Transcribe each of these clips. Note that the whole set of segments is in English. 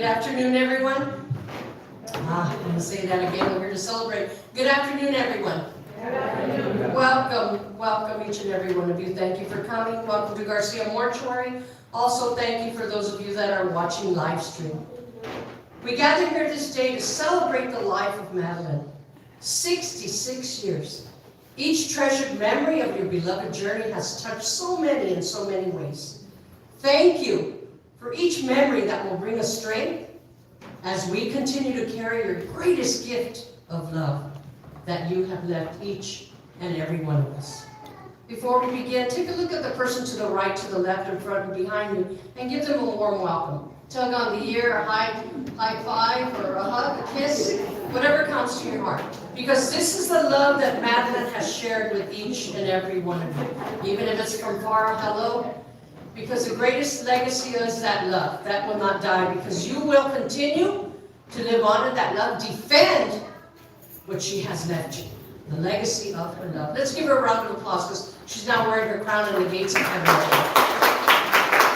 Good afternoon, everyone. I'm going to say that again. We're here to celebrate. Good afternoon, everyone. Good afternoon. Welcome each and every one of you. Thank you for coming. Welcome to Garcia Mortuary. Also, thank you for those of you that are watching live stream. We gather here this day to celebrate the life of Madeline. 66 years. Each treasured memory of your beloved journey has touched so many in so many ways. Thank you for each memory that will bring us strength as we continue to carry your greatest gift of love that you have left each and every one of us. Before we begin, take a look at the person to the right, to the left, in front, and behind you, and give them a warm welcome. Tug on the ear, a high five, or a hug, a kiss, whatever comes to your heart. Because this is the love that Madeline has shared with each and every one of you. Even if it's from far, hello. Because the greatest legacy is that love. That will not die, because you will continue to live on in that love. Defend what she has left you. The legacy of her love. Let's give her a round of applause, because she's now wearing her crown in the gates of heaven.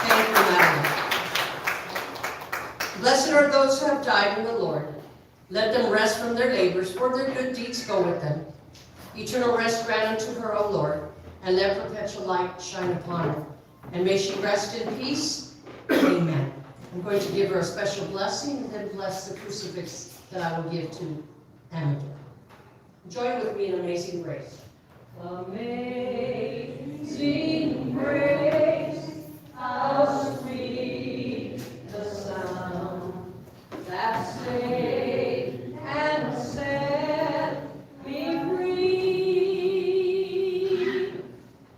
Thank you, Madeline. Blessed are those who have died in the Lord. Let them rest from their labors, for their good deeds go with them. Eternal rest grant unto her, O Lord, and let perpetual light shine upon her. And may she rest in peace. Amen. I'm going to give her a special blessing, and then bless the crucifix that I will give to Amador. Join with me in Amazing Grace. Amazing grace, how sweet the sound that saved and set me free.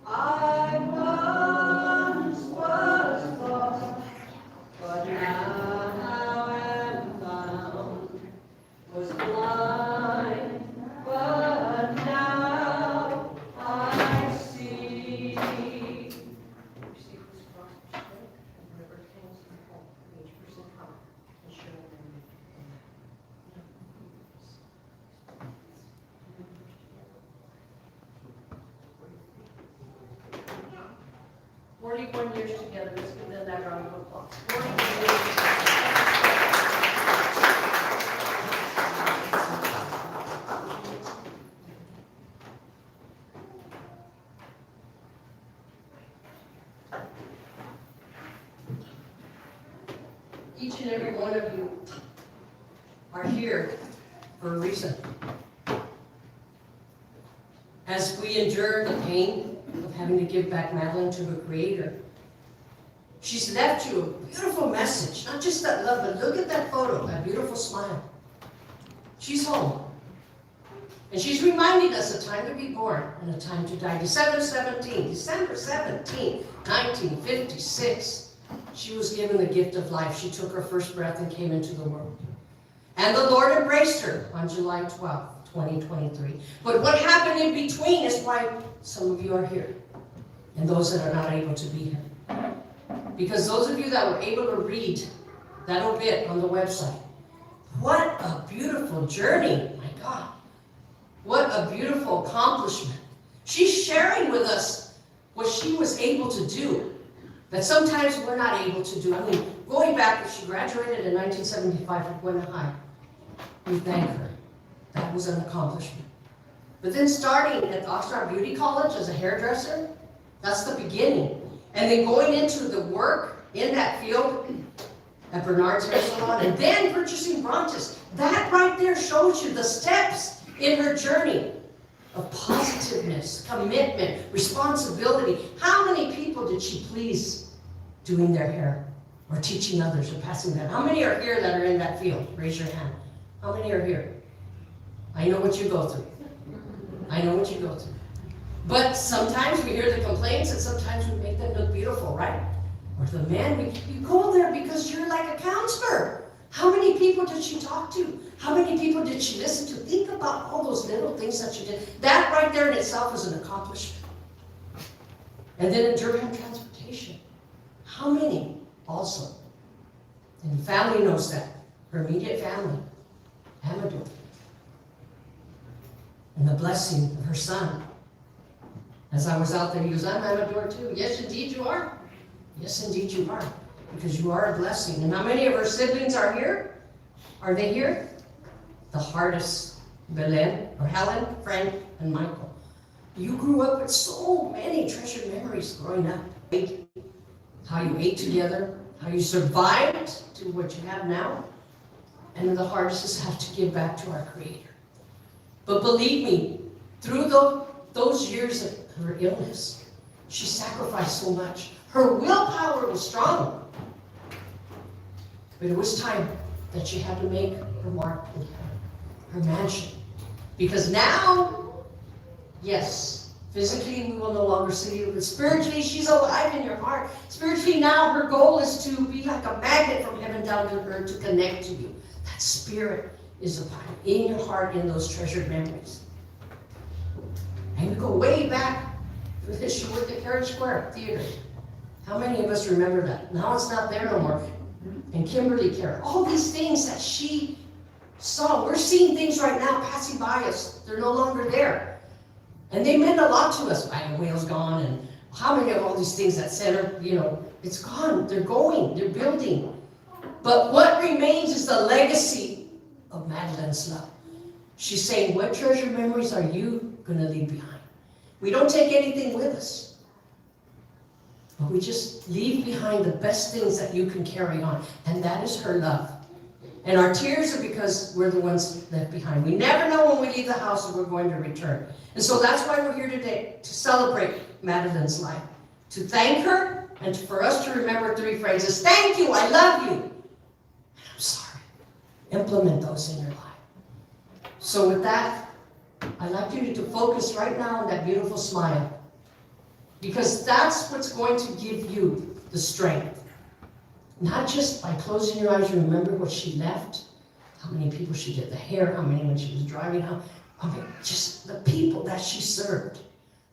I once was lost, but now am found. Was blind, but now I see. Receive this cross of strength and whatever things you hope in each person come and show them. 41 years together. Let's give them that round of applause. 41 years together. Each and every one of you are here for a reason. As we endure the pain of having to give back Madeline to her Creator, she's left you a beautiful message. Not just that love, but look at that photo, that beautiful smile. She's home. And she's reminding us a time to be born and a time to die. December 17, 1956, she was given the gift of life. She took her first breath and came into the world. And the Lord embraced her on July 12th. 2023. But what happened in between is why some of you are here, and those that are not able to be here. Because those of you that were able to read that obit on the website, what a beautiful journey, my God. What a beautiful accomplishment. She's sharing with us what she was able to do that sometimes we're not able to do. I mean, going back, if she graduated in 1975 from Buena High, we thank her. That was an accomplishment. But then starting at Oxnard Beauty College as a hairdresser, that's the beginning. And then going into the work in that field at Bernard's Hair Salon, and then purchasing Brontes. That right there shows you the steps in her journey of positiveness, commitment, responsibility. How many people did she please doing their hair or teaching others or passing that? How many are here that are in that field? Raise your hand. How many are here? I know what you go through. I know what you go through. But sometimes we hear the complaints, and sometimes we make them look beautiful, right? Or the men, you go there because you're like a counselor. How many people did she talk to? How many people did she listen to? Think about all those little things that she did. That right there in itself is an accomplishment. And then in Durham transportation, how many also? And the family knows that. Her immediate family, Amador. And the blessing of her son. As I was out there, he goes, I'm Amador too. Yes, indeed you are. Yes, indeed you are. because you are a blessing. And how many of her siblings are here? Are they here? The hardest, Belen, or Helen, Frank, and Michael. You grew up with so many treasured memories growing up. How you ate together, how you survived to what you have now. And the hardest is have to give back to our Creator. But believe me, through those years of her illness, she sacrificed so much. Her willpower was strong. But it was time that she had to make her mark in heaven, her mansion. Because now, yes, physically we will no longer see her, but spiritually she's alive in your heart. Spiritually now her goal is to be like a magnet from heaven down to earth to connect to you. That spirit is upon you, in your heart, in those treasured memories. And we go way back. She worked at Carriage Square Theater. How many of us remember that? Now it's not there no more. And Kimberly Care. All these things that she saw. We're seeing things right now passing by us. They're no longer there. And they meant a lot to us. Wagon Wheel's gone. And how many of all these things that center, it's gone. They're going. They're building. But what remains is the legacy of Madeline's love. She's saying, what treasured memories are you going to leave behind? We don't take anything with us. But we just leave behind the best things that you can carry on. And that is her love. And our tears are because we're the ones left behind. We never know when we leave the house if we're going to return. And so that's why we're here today, to celebrate Madeline's life. To thank her, and for us to remember 3 phrases. Thank you, I love you, and I'm sorry. Implement those in your life. So with that, I'd like you to focus right now on that beautiful smile. Because that's what's going to give you the strength. Not just by closing your eyes, remember what she left, how many people she did the hair, how many when she was driving, just the people that she served,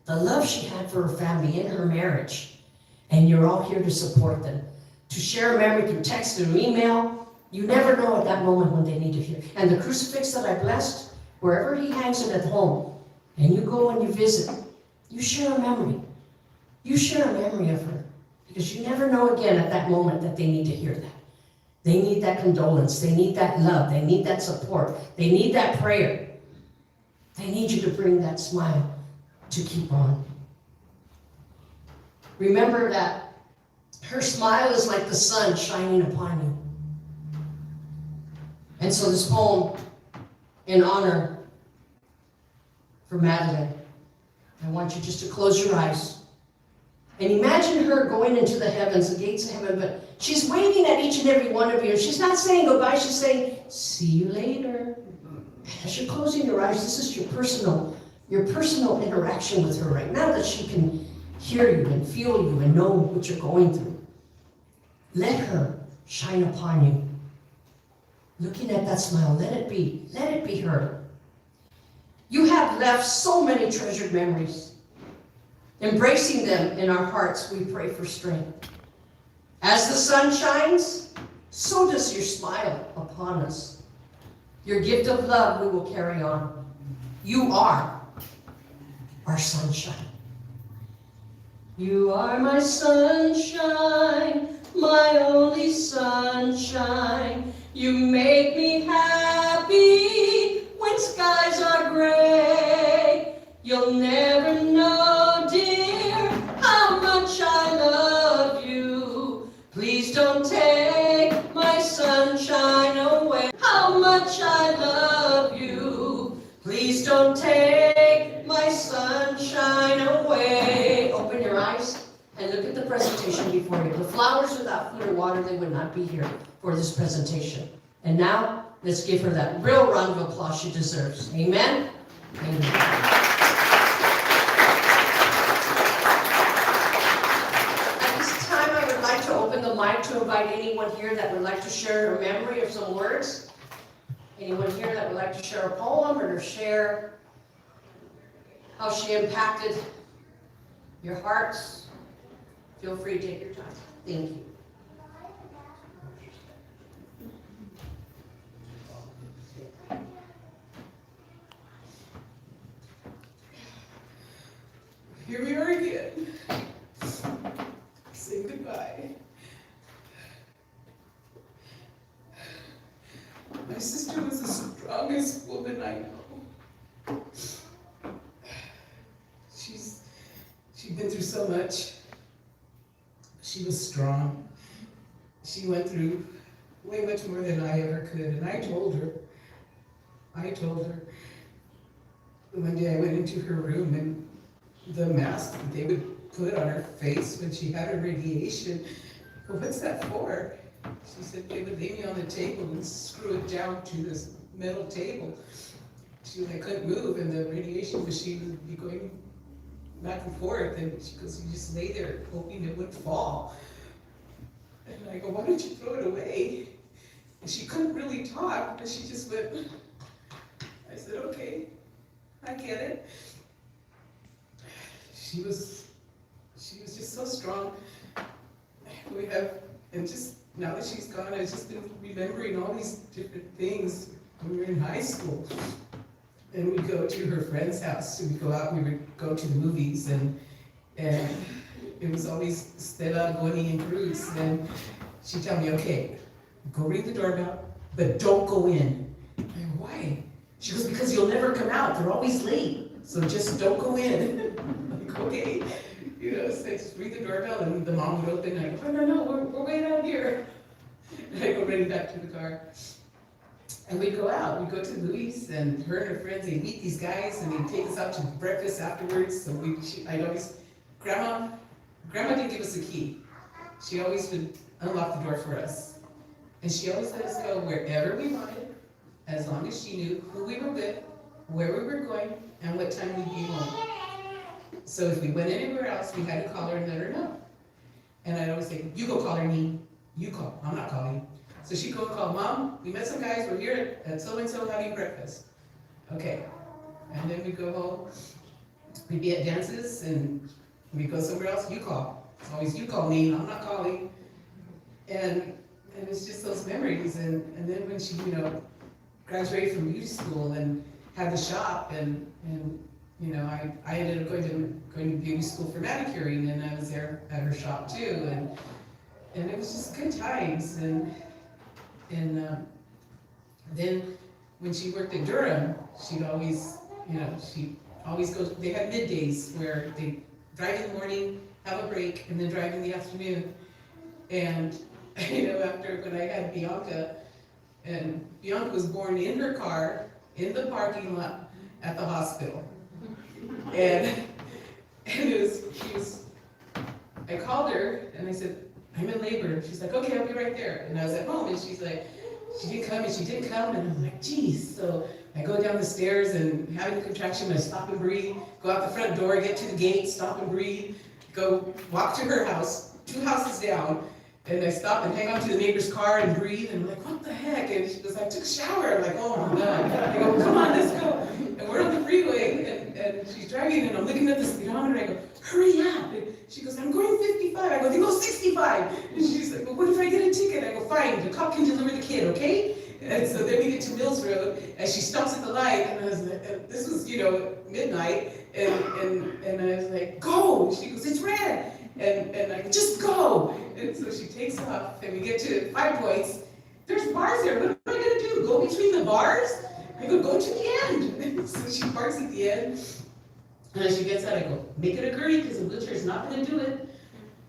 the love she had for her family in her marriage. And you're all here to support them. To share a memory through text or email, you never know at that moment when they need to hear. And the crucifix that I blessed, wherever he hangs it at home, and you go and you visit, you share a memory. You share a memory of her, because you never know again at that moment that they need to hear that. They need that condolence. They need that love. They need that support. They need that prayer. They need you to bring that smile to keep on. Remember that her smile is like the sun shining upon you. And so this poem, in honor for Madeline, I want you just to close your eyes. And imagine her going into the heavens, the gates of heaven, but she's waving at each and every one of you. She's not saying goodbye, she's saying, see you later. As you're closing your eyes, this is your personal interaction with her right now, that she can hear you and feel you and know what you're going through. Let her shine upon you. Looking at that smile, let it be her. You have left so many treasured memories. Embracing them in our hearts, we pray for strength. As the sun shines, so does your smile upon us. Your gift of love we will carry on. You are our sunshine. You are my sunshine, my only sunshine. You make me happy when skies are gray. You'll never know, dear, how much I love you. Please don't take my sunshine away. How much I love you. Please don't take my sunshine away. Open your eyes and look at the presentation before you. The flowers without food or water, they would not be here for this presentation. And now, let's give her that real round of applause she deserves. Amen? Amen. To open the mic to invite anyone here that would like to share a memory or some words. Anyone here that would like to share a poem or to share how she impacted your hearts? Feel free to take your time. Thank you. Here we are again. Say goodbye. strongest woman I know. She'd been through so much. She was strong. She went through way much more than I ever could. And I told her, one day I went into her room and the mask that they would put on her face when she had her radiation, what's that for? She said they would lay me on the table and screw it down to this metal table. I couldn't move, and the radiation machine would be going back and forth, and she goes, you just lay there hoping it wouldn't fall. And I go, why don't you throw it away? And she couldn't really talk, but she just went, I said, okay, I get it. She was just so strong. And just now that she's gone, I've just been remembering all these different things when we were in high school. And we'd go to her friend's house, and we'd go out, and we would go to the movies, and it was always Stella, Bonnie, and Cruz, and she'd tell me, okay, go ring the doorbell, but don't go in. I go, why? She goes, because you'll never come out, they're always late, so just don't go in. I'm like, okay. So I just ring the doorbell, and the mom would open, and I go, no, we're way out here. And I go running back to the car. And we'd go out, we'd go to Louis, and her and her friends, they'd meet these guys, and they'd take us out to breakfast afterwards. So I'd always, Grandma didn't give us a key. She always would unlock the door for us. And she always let us go wherever we wanted, as long as she knew who we were with, where we were going, and what time we'd be home. So if we went anywhere else, we had to call her and let her know. And I'd always say, you go call her, me. You call, I'm not calling. So she'd go and call, Mom, we met some guys, we're here at so-and-so having breakfast. Okay. And then we'd go home, we'd be at dances, and we'd go somewhere else, you call. It's always you call me, I'm not calling. And it's just those memories. And then when she, graduated from beauty school and had the shop, and I ended up going to beauty school for manicuring, and I was there at her shop too, and it was just good times. And then when she worked at Durham, she'd always go, they had middays where they drive in the morning, have a break, and then drive in the afternoon. And, after when I had Bianca, and Bianca was born in her car, in the parking lot at the hospital. And I called her, and I said, I'm in labor. She's like, okay, I'll be right there. And I was at home, and she's like, she didn't come, and I'm like, geez. So I go down the stairs, and having a contraction, I stop and breathe, go out the front door, get to the gate, stop and breathe, go walk to her house, 2 houses down, and I stop and hang on to the neighbor's car and breathe, and I'm like, what the heck? And she goes, I took a shower. I'm like, oh my God. I go, come on, let's go. And we're on the freeway, and she's driving, and I'm looking at the speedometer, and I go, hurry up. And she goes, I'm going 55. I go, then go 65. And she's like, well, what if I get a ticket? I go, fine, the cop can deliver the kid, okay? And so then we get to Mills Road, and she stops at the light, and I was like, and this was, midnight, and I was like, go. She goes, it's red. And I go, just go. And so she takes off, and we get to 5 Points. There's bars there. What am I going to do? Go between the bars? I go to the end. And so she parks at the end. And as she gets out, I go, make it a gurney, because the wheelchair's not going to do it.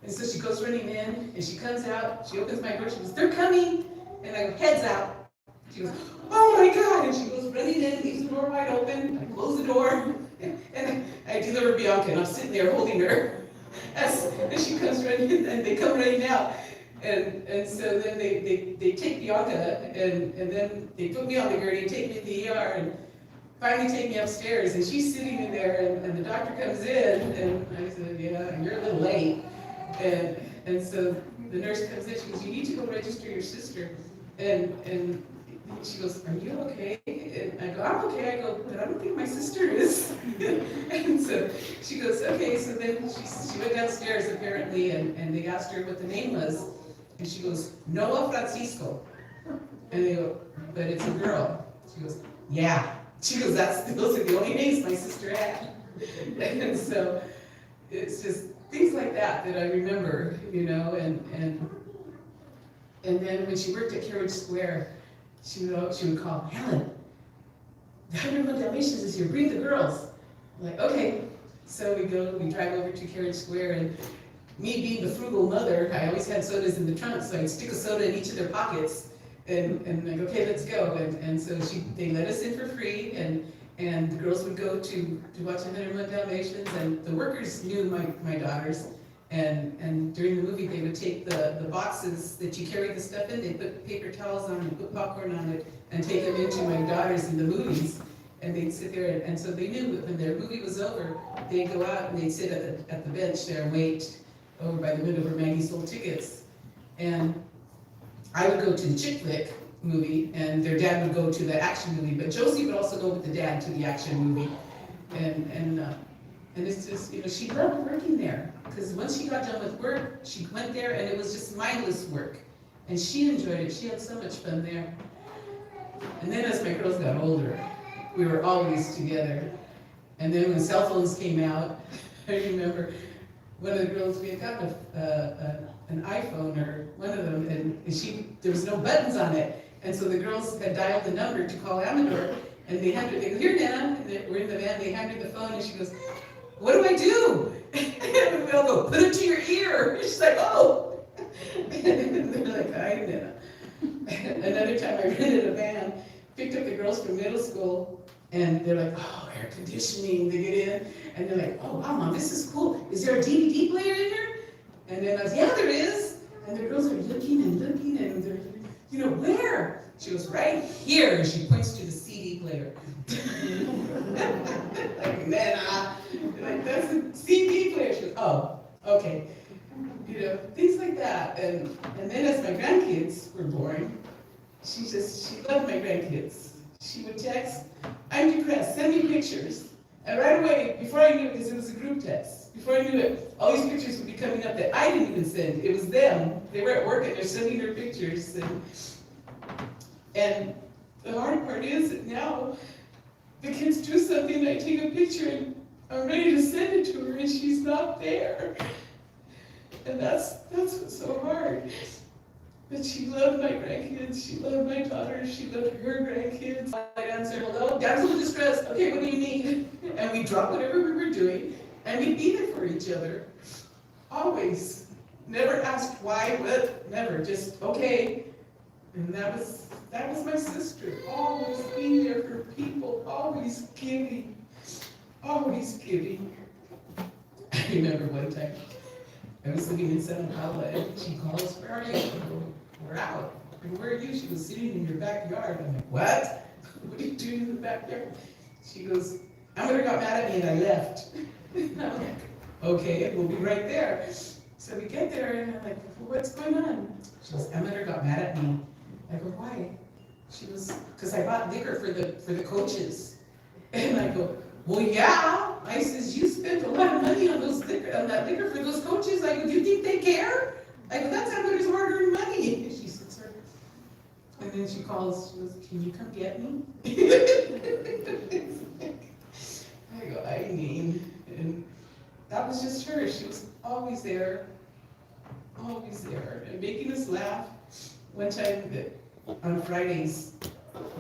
And so she goes running in, and she comes out. She opens my door. She goes, they're coming. And I go, heads out. She goes, oh my God. And she goes running in, leaves the door wide open. I close the door. And I deliver Bianca, and I'm sitting there holding her. And she comes running in, and they come running out. And so then they take Bianca, and then they put me on the gurney and take me to the ER, and finally take me upstairs. And she's sitting in there, and the doctor comes in, and I said, yeah, you're a little late. And so the nurse comes in, she goes, you need to go register your sister. And she goes, are you okay? And I go, I'm okay. I go, but I don't think my sister is. And so she goes, okay. So then she went downstairs apparently, and they asked her what the name was. And she goes, Noah Francisco. And they go, but it's a girl. She goes, yeah. She goes, those are the only names my sister had. And so it's just things like that I remember, and then when she worked at Carriage Square, she would call, Helen, the 101 Dalmatians is here, bring the girls. I'm like, okay. So we drive over to Carriage Square, and me being the frugal mother, I always had sodas in the trunk, so I'd stick a soda in each of their pockets, and like, okay, let's go. And so they let us in for free, and the girls would go to watch 101 Dalmatians, and the workers knew my daughters, and during the movie they would take the boxes that you carry the stuff in, they put paper towels on and put popcorn on it, and take them into my daughters in the movies. And they'd sit there, and so they knew when their movie was over, they'd go out and they'd sit at the bench there and wait over by the window where Maggie sold tickets. And I would go to the chick flick movie, and their dad would go to the action movie, but Josie would also go with the dad to the action movie. And it's just, she loved working there, because once she got done with work, she went there, and it was just mindless work. And she enjoyed it. She had so much fun there. And then as my girls got older, we were always together. And then when cell phones came out, I remember one of the girls, we had gotten an iPhone, or one of them, and there was no buttons on it. And so the girls had dialed the number to call Amador, and they go, here, Nan, and we're in the van, they hand her the phone, and she goes, what do I do? And we all go, put it to your ear. And she's like, oh. And they're like, I know. Another time I rented a van, picked up the girls from middle school, and they're like, oh, air conditioning, they get in, and they're like, oh, wow, Mom, this is cool. Is there a DVD player in here? And then I was, yeah, there is. And the girls are looking, and they're, where? She goes, right here, and she points to the CD player. Like, nah, like, that's a CD player. She goes, oh, okay. Things like that. And then as my grandkids were born, she loved my grandkids. She would text, I'm depressed, send me pictures. And right away, before I knew it, because it was a group text, before I knew it, all these pictures would be coming up that I didn't even send. It was them. They were at work and they're sending her pictures. And the hard part is that now the kids do something, I take a picture and I'm ready to send it to her and she's not there. And that's what's so hard. But she loved my grandkids, she loved my daughters, she loved her grandkids. I'd answer, hello, damsel in distress, okay, what do you need? And we'd drop whatever we were doing, and we'd be there for each other. Always. Never asked why, what, never, just okay. And that was my sister, always being there for people, always giving, always giving. I remember one time, I was living in Santa Paula, and she calls, where are you? I go, we're out. And where are you? She was sitting in your backyard. I'm like, what? What are you doing in the backyard? She goes, Amador got mad at me and I left. And I'm like, okay, we'll be right there. So we get there and I'm like, well, what's going on? She goes, Amador got mad at me. I go, why? She goes, because I bought liquor for the coaches. And I go, well, yeah. I says, you spent a lot of money on that liquor for those coaches. I go, do you think they care? I go, that's Amador's hard-earned money. And she sits there, and then she calls, she goes, can you come get me? I go, I mean, and that was just her. She was always there, and making us laugh. One time, on Fridays,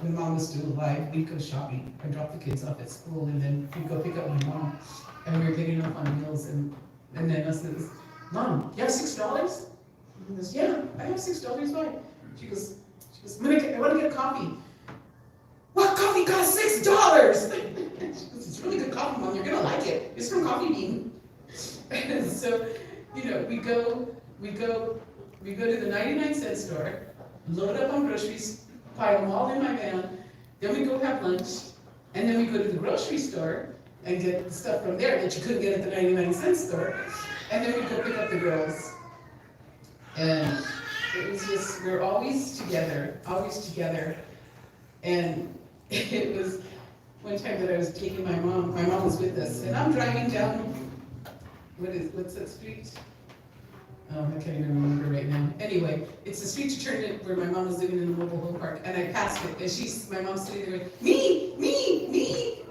when Mom was still alive, we'd go shopping. I'd drop the kids off at school, and then we'd go pick up my mom. And we were getting off on wheels, and then I says, Mom, you have $6? And he goes, yeah, I have $6, why? She goes, I want to get a coffee. What coffee costs $6? She goes, it's really good coffee, Mom, you're gonna like it. It's from Coffee Bean. And so, we go to the 99-cent store, load up on groceries, pile them all in my van, then we go have lunch, and then we go to the grocery store and get the stuff from there that you couldn't get at the 99-cent store, and then we go pick up the girls. And it was just, we were always together, and it was one time that I was taking my mom was with us, and I'm driving down, what's that street? I can't even remember right now. Anyway, it's the street you turn in where my mom was living in the mobile home park, and I passed it, and my mom's sitting there going, me,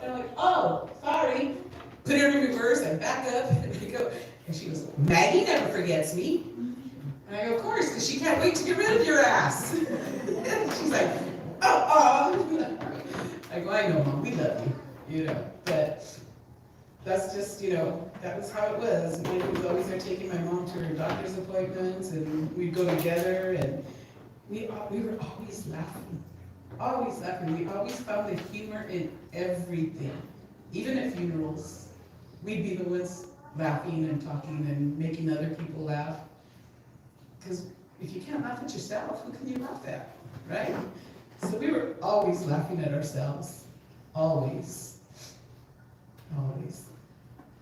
and I'm like, oh, sorry. Put her in reverse, I back up, and I go, and she goes, Maggie never forgets me. And I go, of course, because she can't wait to get rid of your ass. She's like, I go, I know, Mom, we love you, but that's just, that was how it was. And he was always there taking my mom to her doctor's appointments, and we'd go together, and we were always laughing. Always laughing. We always found the humor in everything. Even at funerals, we'd be the ones laughing and talking and making other people laugh. Because if you can't laugh at yourself, who can you laugh at, right? So we were always laughing at ourselves. Always. Always.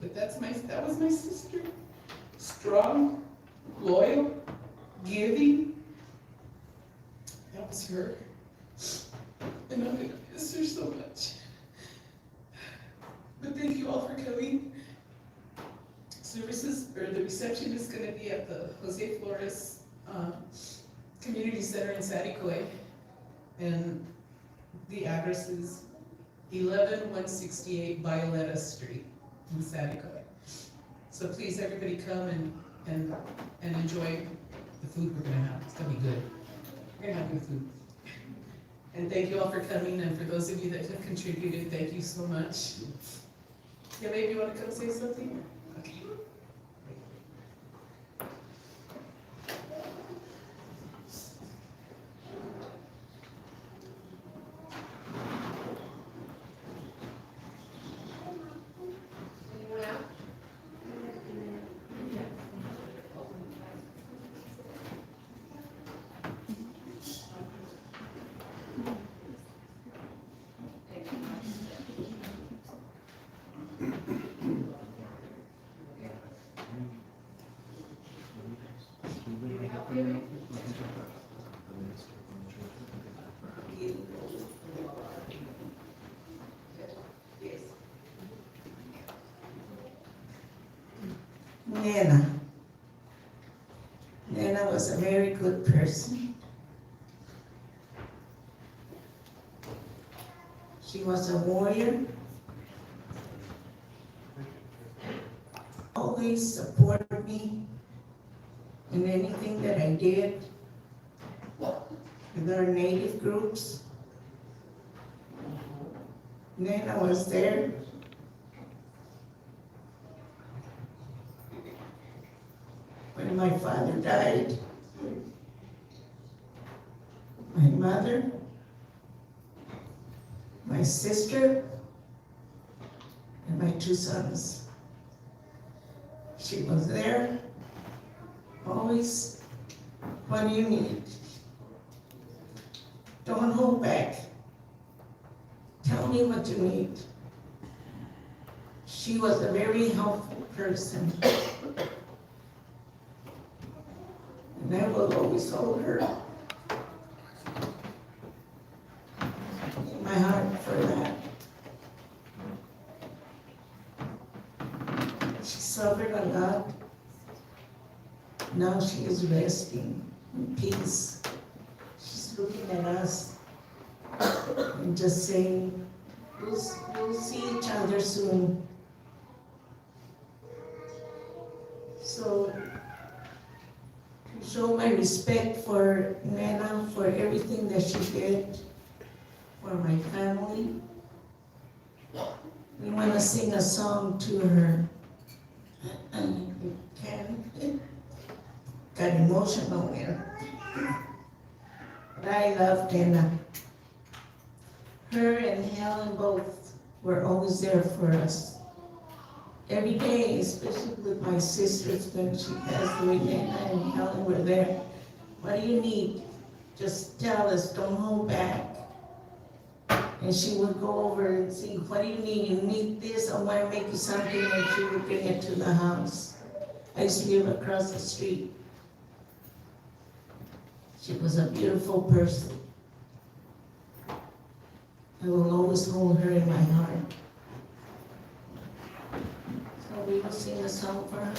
But that was my sister. Strong, loyal, giving. That was her. And I'm gonna miss her so much. But thank you all for coming. The reception is gonna be at the Jose Flores Community Center in Saticoy. And the address is 11168 Violetta Street in Saticoy. So please, everybody come and enjoy the food we're gonna have. It's gonna be good. We're gonna have good food. And thank you all for coming, and for those of you that have contributed, thank you so much. Yeah, maybe you wanna come say something? Okay. Nana was a very good person. She was a warrior. Always supported me in anything that I did with our native groups. Nana was there. When my father died, my mother, my sister, and my 2 sons. She was there, always. What do you need? Don't hold back. Tell me what you need. She was a very helpful person. And I will always hold her in my heart for that. She suffered a lot. Now she is resting in peace. She's looking at us and just saying, we'll see each other soon. So, to show my respect for Nana, for everything that she did for my family, we want to sing a song to her. You can. Got emotional there. But I love Nana. Her and Helen both were always there for us. Every day, especially with my sisters when she passed away, Nana and Helen were there. What do you need? Just tell us, don't hold back. And she would go over and see, what do you need? You need this, I want to make you something, and she would bring it to the house. I used to live across the street. She was a beautiful person. I will always hold her in my heart. So we will sing a song for her.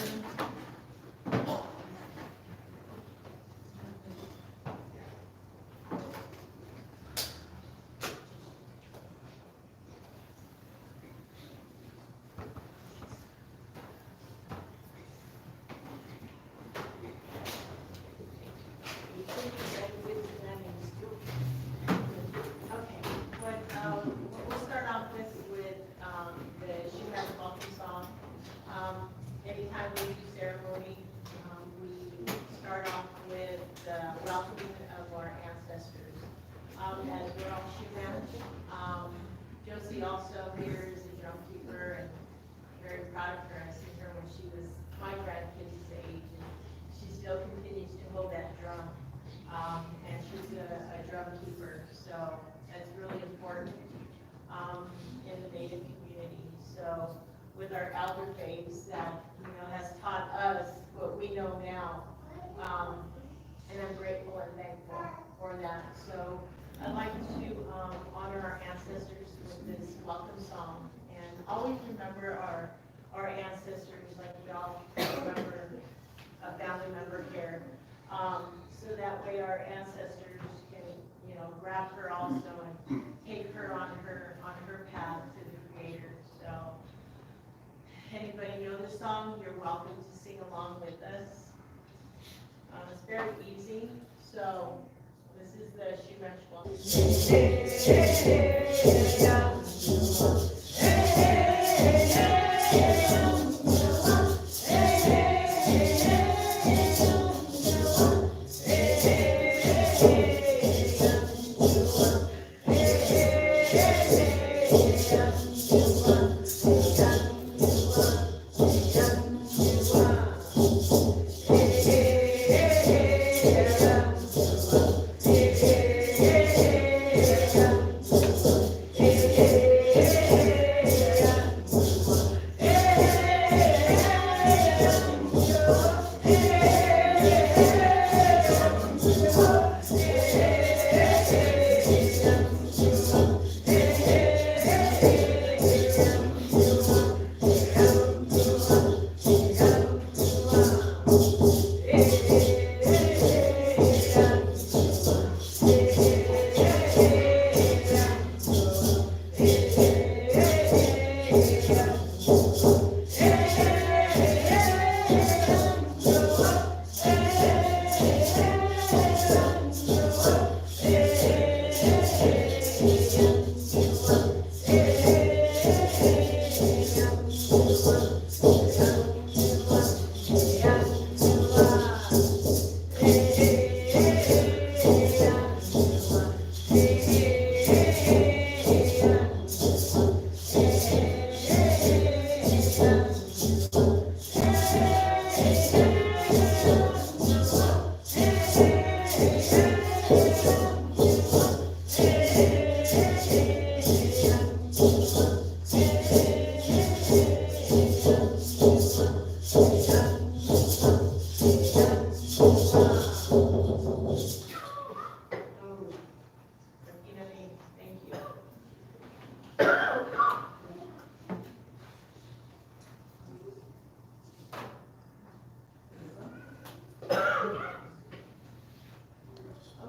you ceremony, we start off with the welcoming of our ancestors. As we're all Shuman, Josie also here is a drum keeper, and very proud of her. I seen her when she was my grandkids' age, and she still continues to hold that drum. And she's a drum keeper, so that's really important in the Native community. So with our elder faiths that has taught us what we know now, and I'm grateful and thankful for that. So I'd like to honor our ancestors with this welcome song, and always remember our ancestors, like we all remember a family member here. So that way our ancestors can, grab her also and take her on her path to the Creator. So, anybody know the song? You're welcome to sing along with us. It's very easy. So, this is the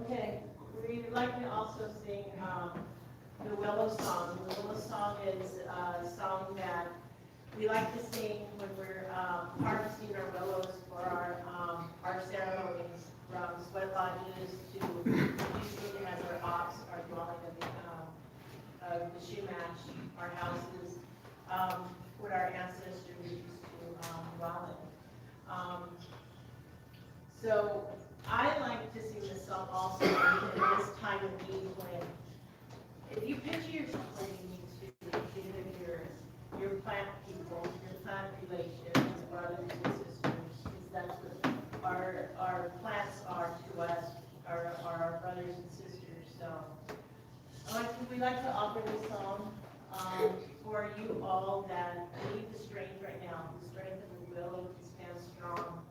Okay, we'd like to also sing the Willow Song. The Willow Song is a song that we like to sing when we're harvesting our willows for our ceremonies, from sweat lodges to using as our ops, our dwelling of the shumach, our houses, what our ancestors used to dwell in. So I like to sing this song also in this time of need when, if you picture yourself where you need to, either your plant people, your plant relations, brothers and sisters, because that's what our plants are to us, are our brothers and sisters. So we like to offer this song for you all that need the strength right now, the strength of the will to stand strong.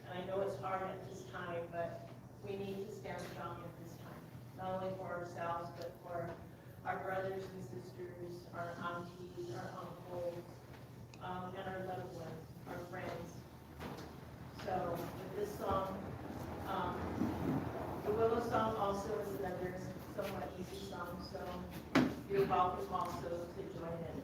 And I know it's hard at this time, but we need to stand strong at this time, not only for ourselves, but for our brothers and sisters, our aunties, our uncles, and our loved ones, our friends. So with this song, the Willow Song also is another somewhat easy song, so you're welcome also to join in.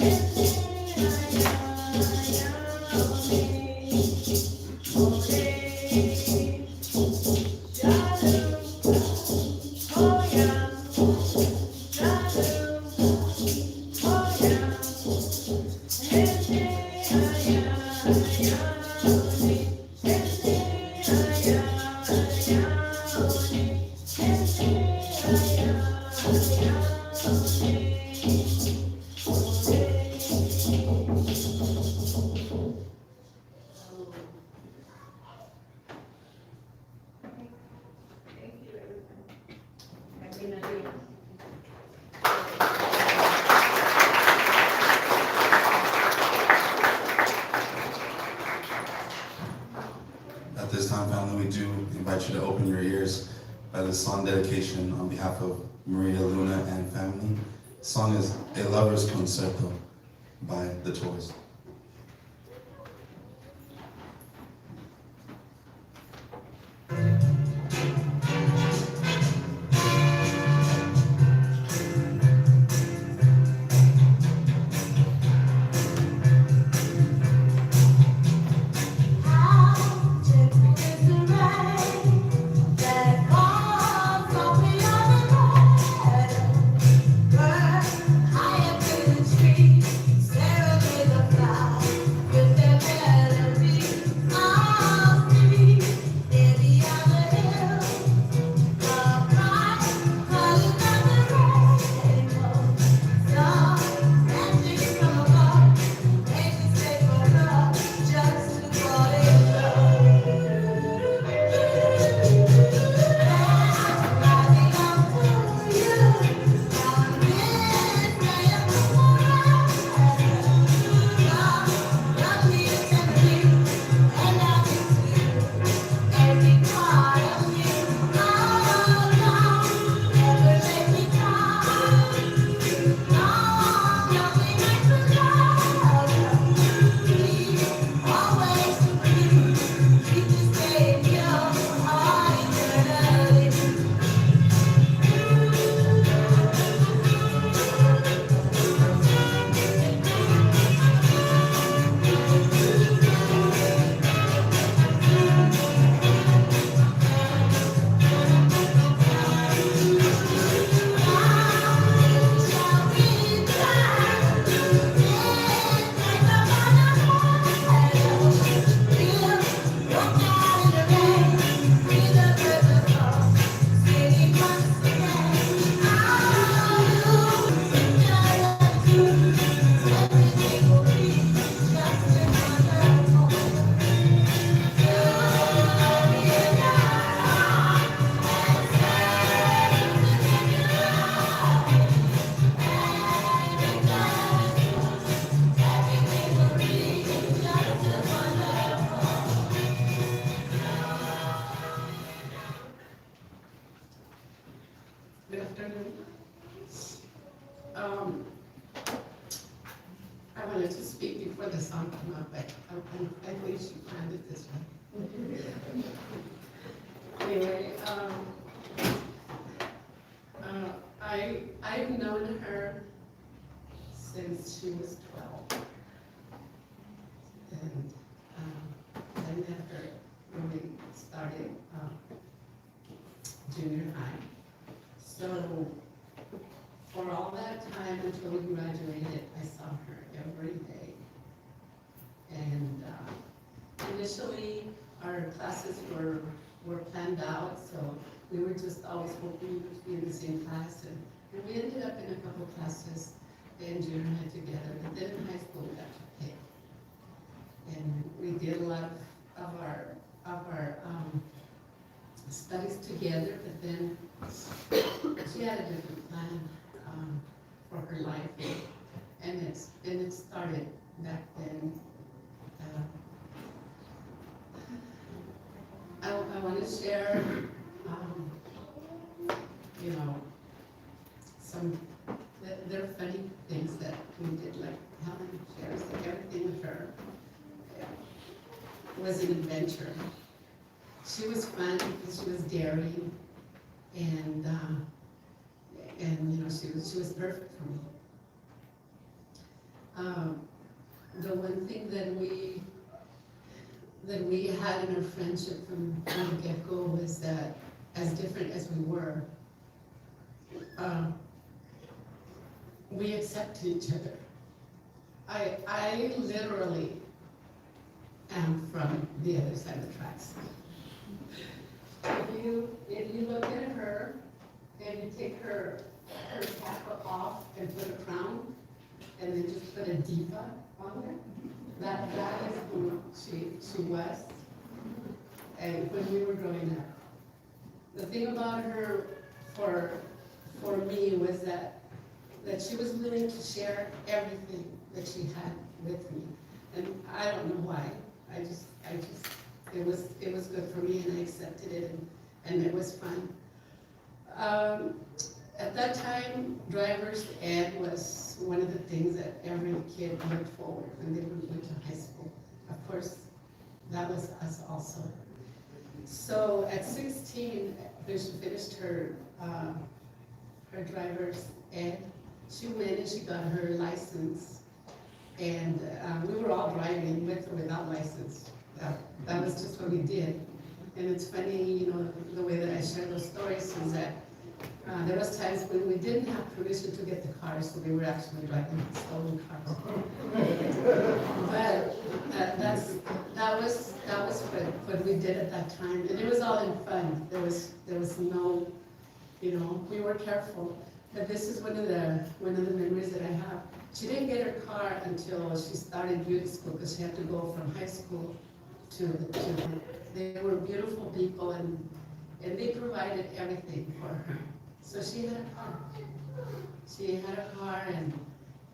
Thank you, everyone. At this time, family, we do invite you to open your ears by the song dedication on behalf of Maria Luna and family. The song is A Lover's Concerto by The Toys. Good afternoon. Um, I wanted to speak before the song came up, but I believe she planned it this way. Anyway, I've known her since she was 12. And I met her when we started junior high. So for all that time until we graduated, I saw her every day. And initially, our classes were planned out, so we were just always hoping to be in the same class. And we ended up in a couple classes in junior high together, but then in high school we got to pick. And we did a lot of our studies together, but then she had a different plan for her life, and it started back then. I want to share, some they're funny things that we did, like Helen shares, like everything with her was an adventure. She was fun because she was daring, and she was perfect for me. The one thing that we had in our friendship from the get-go was that, as different as we were, we accepted each other. I literally am from the other side of the tracks. If you look at her and you take her cap off and put a crown, and then just put a diva on there, that is who she was, and when we were growing up. The thing about her for me was that she was willing to share everything that she had with me. And I don't know why. I just it was good for me, and I accepted it, and it was fun. At that time, driver's ed was one of the things that every kid looked forward when they went to high school. Of course, that was us also. So at 16, when she finished her driver's ed, she went and she got her license. And we were all driving with or without license. That was just what we did. And it's funny, you know, the way that I share those stories is that there was times when we didn't have permission to get the cars, so we were actually driving stolen cars. But that was what we did at that time, and it was all in fun. There was no, you know, we were careful. But this is one of the memories that I have. She didn't get her car until she started beauty school, because she had to go from high school to they were beautiful people, and they provided everything for her. So she had a car. She had a car,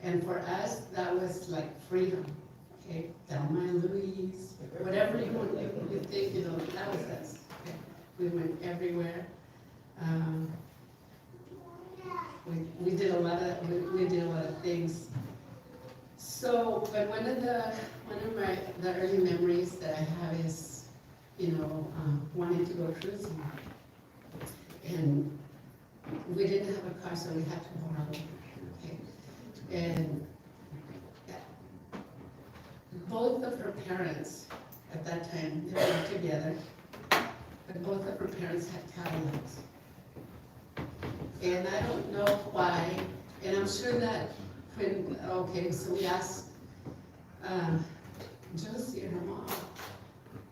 and for us, that was like freedom. Okay, Thelma and Louise, whatever you think, you know, that was us. Okay? We went everywhere. We did a lot of things. So, but one of the early memories that I have is, you know, wanting to go cruising, and we didn't have a car, so we had to borrow. Okay, and both of her parents at that time, they were together, but both of her parents had Cadillacs. And I don't know why, and I'm sure that when, okay, so we asked Josie and her mom,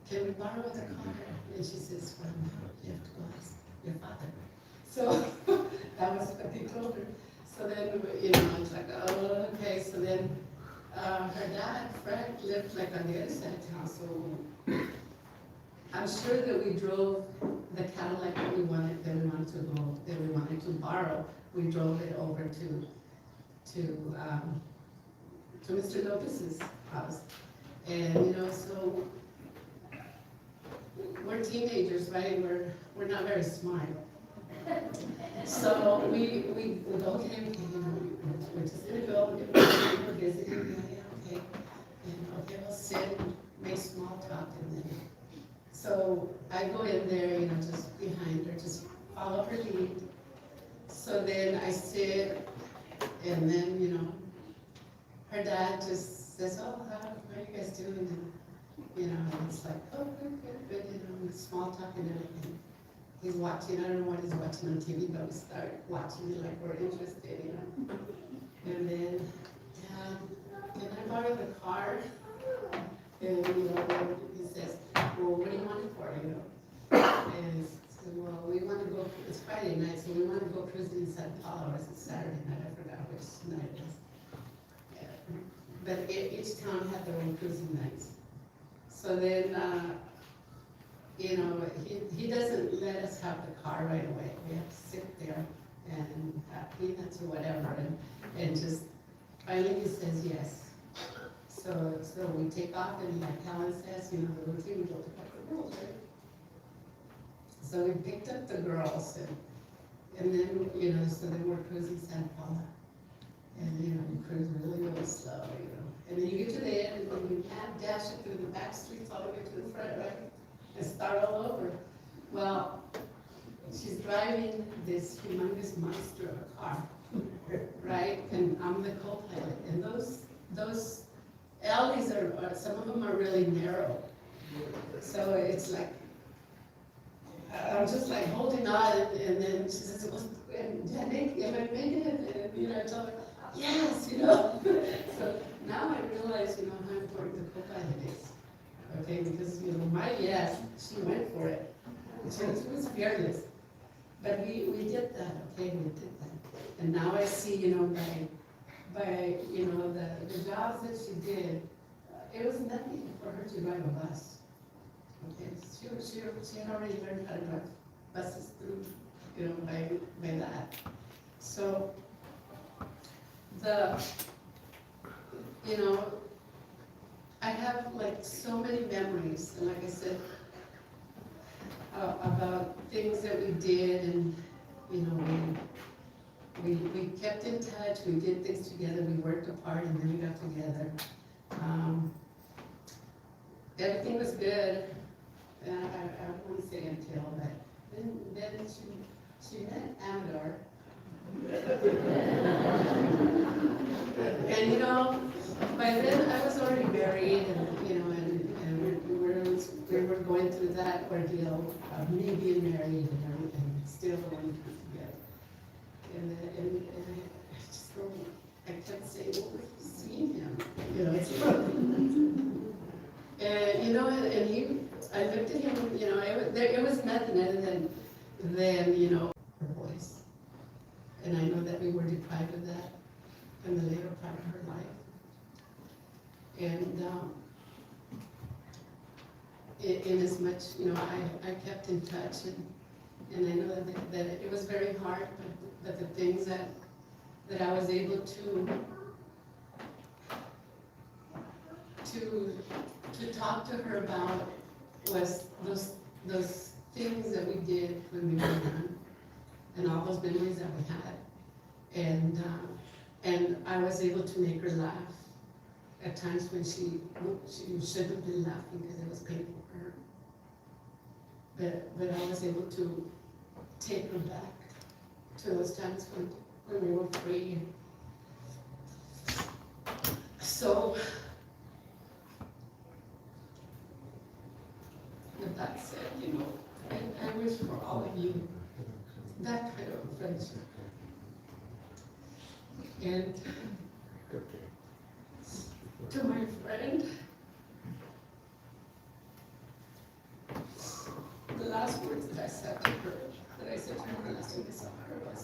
can we borrow the car? And she says, well, no, you have to go ask your father. So that was what they told her. So then, you know, I was like, oh, okay. So then her dad, Fred, lived like on the other side of town. So I'm sure that we drove the Cadillac that we wanted to borrow. We drove it over to Mr. Lopez's house. And, you know, so we're teenagers, right? We're not very smart. So we go, okay, you know, we're just gonna go, we're visiting, yeah, okay. And okay, we'll sit and make small talk, and then, so I go in there, you know, just behind her, just follow her lead. So then I sit, and then, you know, her dad just says, oh, how are you guys doing? And, you know, it's like, oh, good, you know, small talk and everything. He's watching, I don't know what he's watching on TV, but we start watching it like we're interested, you know. And then, can I borrow the car? And, you know, he says, well, what do you want it for, you know? And he said, well, we want to go, it's Friday night, so we want to go cruising in San Paulo, or is it Saturday night? I forgot which night it is. But each town had their own cruising nights. So then, you know, he doesn't let us have the car right away. We have to sit there and have peanuts or whatever, and just, finally he says yes. So we take off, and like Helen says, you know, the routine, we go pick up the girls, right? So we picked up the girls, and then, you know, so then we're cruising San Paulo. And, you know, you cruise really, really slow, you know. And then you get to the end, and then you can't dash it through the back streets all the way to the front, right? And start all over. Well, she's driving this humongous monster of a car, right? And I'm the co-pilot. And those those alleys are, some of them are really narrow. So it's like, I'm just like holding on, and then she says, well, am I making it? And, I told her, yes, So now I realize, how important the co-pilot is. Okay, because, my yes, she went for it. She was fearless. But we did that, okay, we did that. And now I see, by the jobs that she did, it was nothing for her to drive a bus. Okay, she had already learned how to drive buses through, by that. So, I have like so many memories, and like I said, about things that we did, and, we kept in touch, we did things together, we worked apart, and then we got together. Everything was good. I wouldn't say until, but then she met Amador. And by then I was already married, and we were going through that ordeal of me being married and everything, still going together. And I just I kept saying, well, we've seen him, and I looked at him, it was nothing other than her voice. And I know that we were deprived of that in the later part of her life. And in as much, I kept in touch, and I know that it was very hard, but the things that I was able to talk to her about was those things that we did when we were young, and all those memories that we had, and I was able to make her laugh at times when she shouldn't have been laughing because it was painful for her. But I was able to take her back to those times when we were free. So, with that said, I wish for all of you that kind of friendship. And to my friend, the last words that I said to her, the last time I saw her was,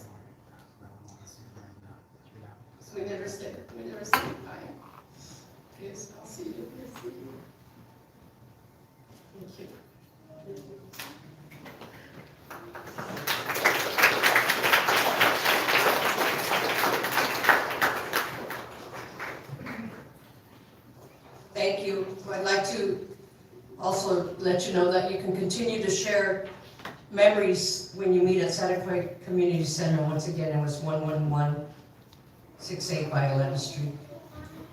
we never said goodbye. Yes, I'll see you. Yes, see you. Thank you. Thank you. I'd like to also let you know that you can continue to share memories when you meet at Santa Cruz Community Center. Once again, it was 11168 Violetta Street.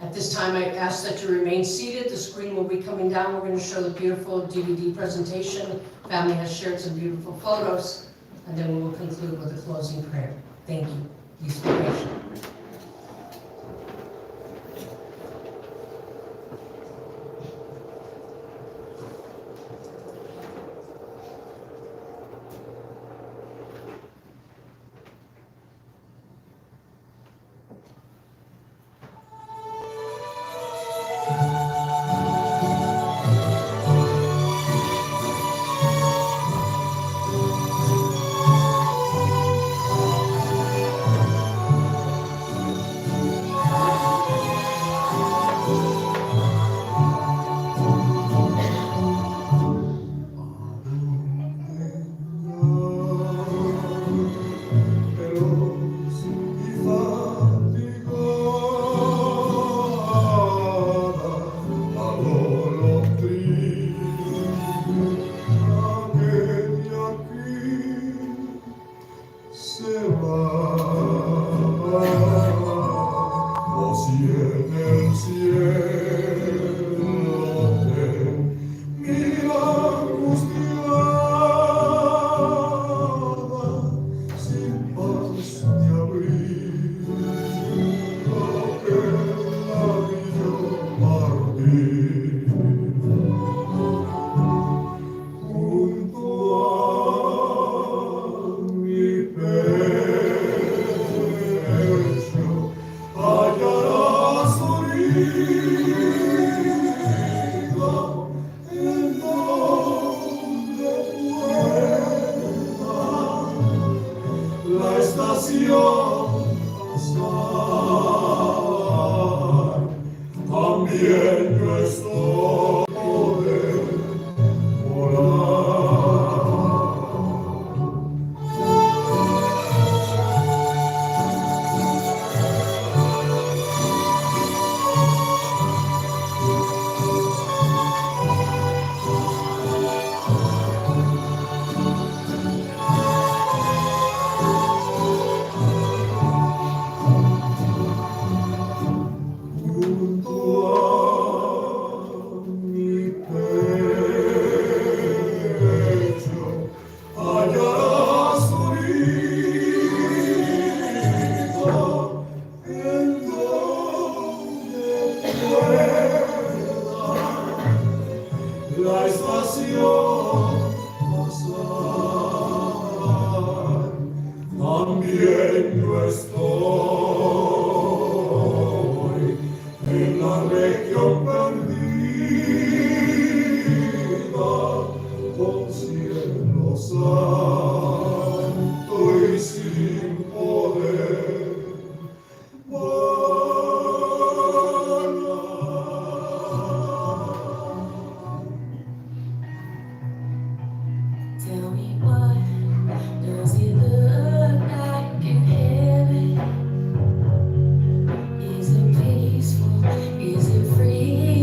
At this time, I ask that you remain seated. The screen will be coming down. We're going to show the beautiful DVD presentation. Family has shared some beautiful photos, and then we will conclude with a closing prayer. Thank you. Please be patient. también yo estoy junto a mi pecho, hallarás orilla en donde pueda la estación pasar. También yo estoy en la región perdida, con cielo santo y sin poder Tell me what does it look like in heaven? Is it peaceful? Is it free?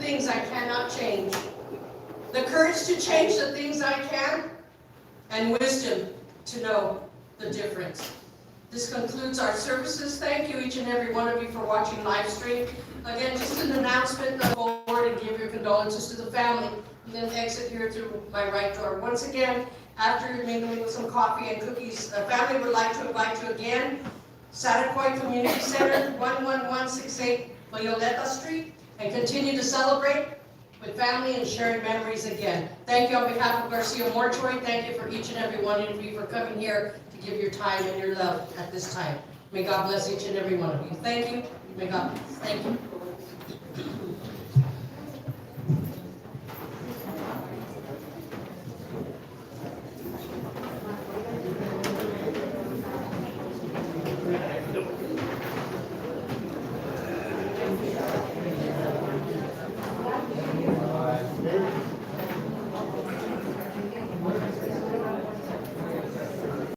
things I cannot change, the courage to change the things I can, and wisdom to know the difference. This concludes our services. Thank you, each and every one of you, for watching live stream. Again, just an announcement, go forward and give your condolences to the family, and then exit here through my right door. Once again, after mingling with some coffee and cookies, the family would like to invite you again, Satacoy Community Center, 11168 Violeta Street, and continue to celebrate with family and sharing memories again. Thank you on behalf of Garcia Mortuary. Thank you for each and every one of you for coming here to give your time and your love at this time. May God bless each and every one of you. Thank you. May God bless. Thank you.